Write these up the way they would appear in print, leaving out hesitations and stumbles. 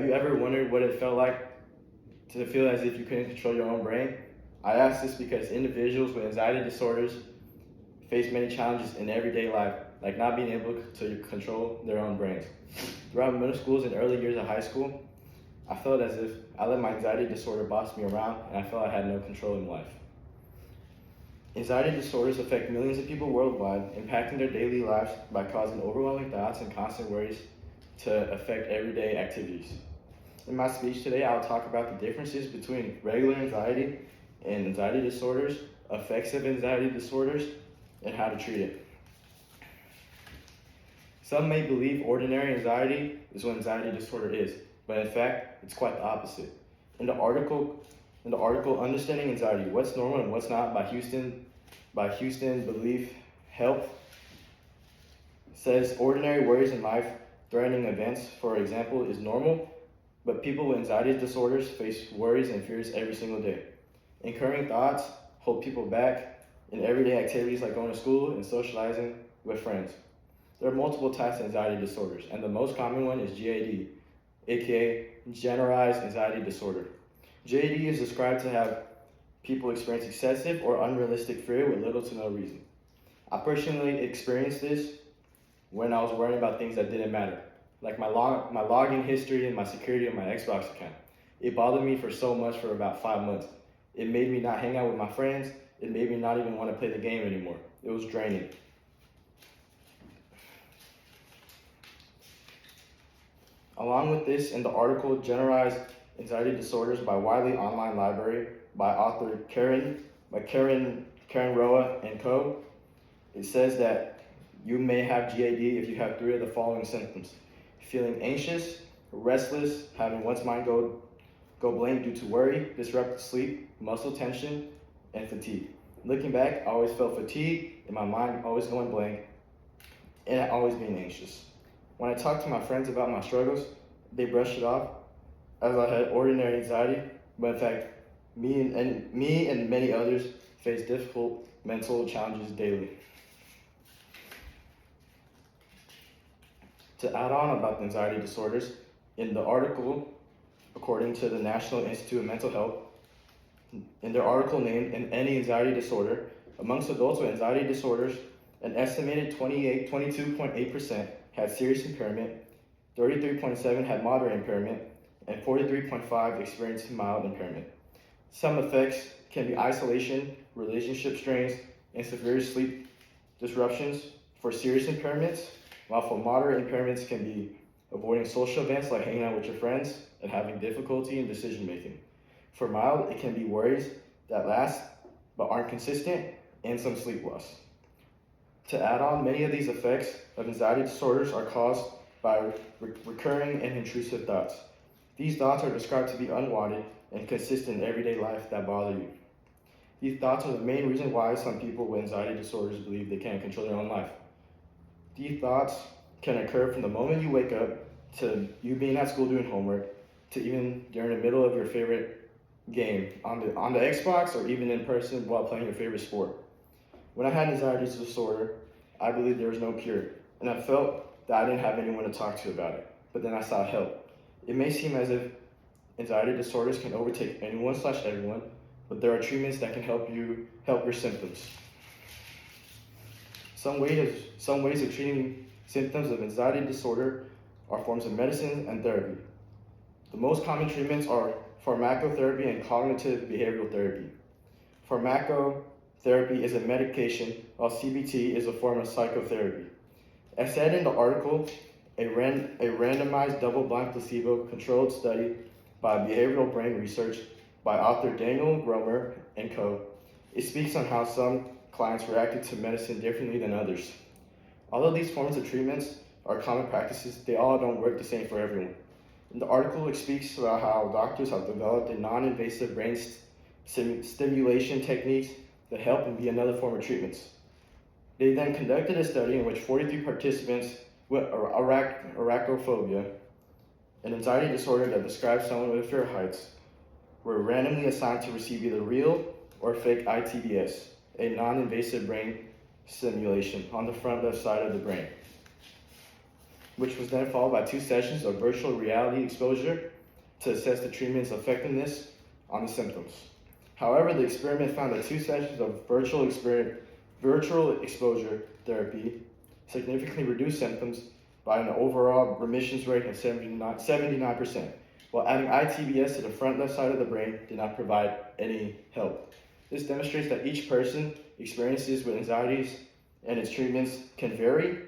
you ever wondered what it felt like to feel as if you couldn't control your own brain? I ask this because individuals with anxiety disorders face many challenges in everyday life, like not being able to control their own brains. Throughout middle schools and early years of high school, I felt as if I let my anxiety disorder boss me around and I felt I had no control in life. Anxiety disorders affect millions of people worldwide, impacting their daily lives by causing overwhelming thoughts and constant worries to affect everyday activities. In my speech today, I'll talk about the differences between regular anxiety and anxiety disorders, effects of anxiety disorders, and how to treat it. Some may believe ordinary anxiety is what anxiety disorder is, but in fact, it's quite the opposite. In the article, Understanding Anxiety, What's Normal and What's Not by Houston Belief Health, says ordinary worries in life, threatening events, for example, is normal, but people with anxiety disorders face worries and fears every single day. Incurring thoughts hold people back in everyday activities like going to school and socializing with friends. There are multiple types of anxiety disorders, and the most common one is GAD, aka Generalized Anxiety Disorder. GAD is described to have people experience excessive or unrealistic fear with little to no reason. I personally experienced this when I was worrying about things that didn't matter, like my login history and my security on my Xbox account. It bothered me for about 5 months. It made me not hang out with my friends. It made me not even want to play the game anymore. It was draining. Along with this, in the article Generalized Anxiety Disorders by Wiley Online Library by author Karen Roa and co., it says that you may have GAD if you have 3 of the following symptoms: feeling anxious, restless, having one's mind go blank due to worry, disrupted sleep, muscle tension, and fatigue. Looking back, I always felt fatigue and my mind always going blank and always being anxious. When I talked to my friends about my struggles, they brushed it off as I had ordinary anxiety, but in fact, me and many others face difficult mental challenges daily. To add on about the anxiety disorders, in the article, according to the National Institute of Mental Health, in their article named Any Anxiety Disorder, amongst adults with anxiety disorders, an estimated 22.8% had serious impairment, 33.7% had moderate impairment, and 43.5% experienced mild impairment. Some effects can be isolation, relationship strains, and severe sleep disruptions for serious impairments, while for moderate impairments can be avoiding social events like hanging out with your friends and having difficulty in decision making. For mild, it can be worries that last but aren't consistent and some sleep loss. To add on, many of these effects of anxiety disorders are caused by recurring and intrusive thoughts. These thoughts are described to be unwanted and consistent in everyday life that bother you. These thoughts are the main reason why some people with anxiety disorders believe they can't control their own life. These thoughts can occur from the moment you wake up to you being at school doing homework to even during the middle of your favorite game on the Xbox or even in person while playing your favorite sport. When I had anxiety disorder, I believed there was no cure, and I felt that I didn't have anyone to talk to about it, but then I sought help. It may seem as if anxiety disorders can overtake anyone/everyone, but there are treatments that can help your symptoms. Some ways of treating symptoms of anxiety disorder are forms of medicine and therapy. The most common treatments are pharmacotherapy and cognitive behavioral therapy. Pharmacotherapy is a medication, while CBT is a form of psychotherapy. As said in the article, a randomized double-blind placebo-controlled study by behavioral brain research by author Daniel Gromer and co. It speaks on how some clients reacted to medicine differently than others. Although these forms of treatments are common practices, they all don't work the same for everyone. In the article, it speaks about how doctors have developed a non-invasive brain stimulation techniques that help and be another form of treatments. They then conducted a study in which 43 participants with arachnophobia, an anxiety disorder that describes someone with a fear of heights, were randomly assigned to receive either real or fake ITBS, a non-invasive brain stimulation on the front left side of the brain, which was then followed by 2 sessions of virtual reality exposure to assess the treatment's effectiveness on the symptoms. However, the experiment found that 2 sessions of virtual exposure therapy significantly reduced symptoms by an overall remissions rate of 79%, while adding ITBS to the front left side of the brain did not provide any help. This demonstrates that each person experiences with anxieties and its treatments can vary,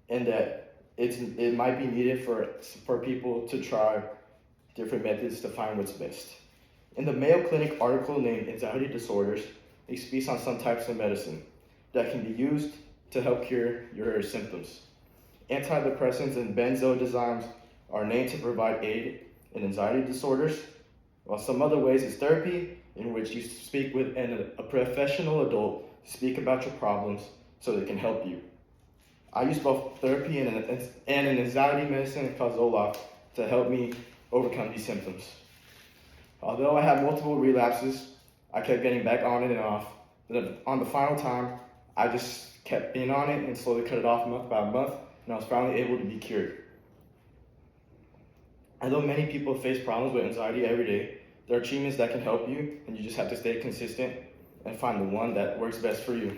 and that it might be needed for people to try different methods to find what's best. In the Mayo Clinic article named Anxiety Disorders, it speaks on some types of medicine that can be used to help cure your symptoms. Antidepressants and benzodiazepines are named to provide aid in anxiety disorders, while some other ways is therapy, in which you speak with a professional adult to speak about your problems so they can help you. I use both therapy and an anxiety medicine called Zoloft to help me overcome these symptoms. Although I had multiple relapses, I kept getting back on it and off. But on the final time, I just kept in on it and slowly cut it off month by month, and I was finally able to be cured. Although many people face problems with anxiety every day, there are treatments that can help you, and you just have to stay consistent and find the one that works best for you.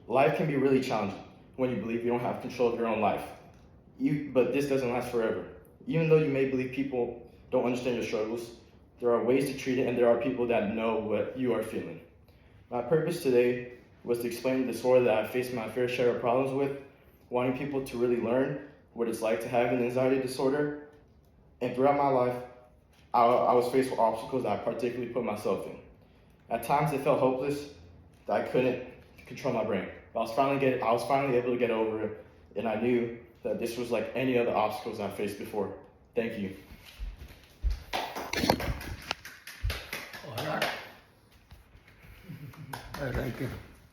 Life can be really challenging when you believe you don't have control of your own life. But this doesn't last forever. Even though you may believe people don't understand your struggles, there are ways to treat it, and there are people that know what you are feeling. My purpose today was to explain the disorder that I faced my fair share of problems with, wanting people to really learn what it's like to have an anxiety disorder. And throughout my life, I was faced with obstacles that I particularly put myself in. At times it felt hopeless that I couldn't control my brain. But I was finally able to get over it, and I knew that this was like any other obstacles I faced before. Thank you. All right. Thank you.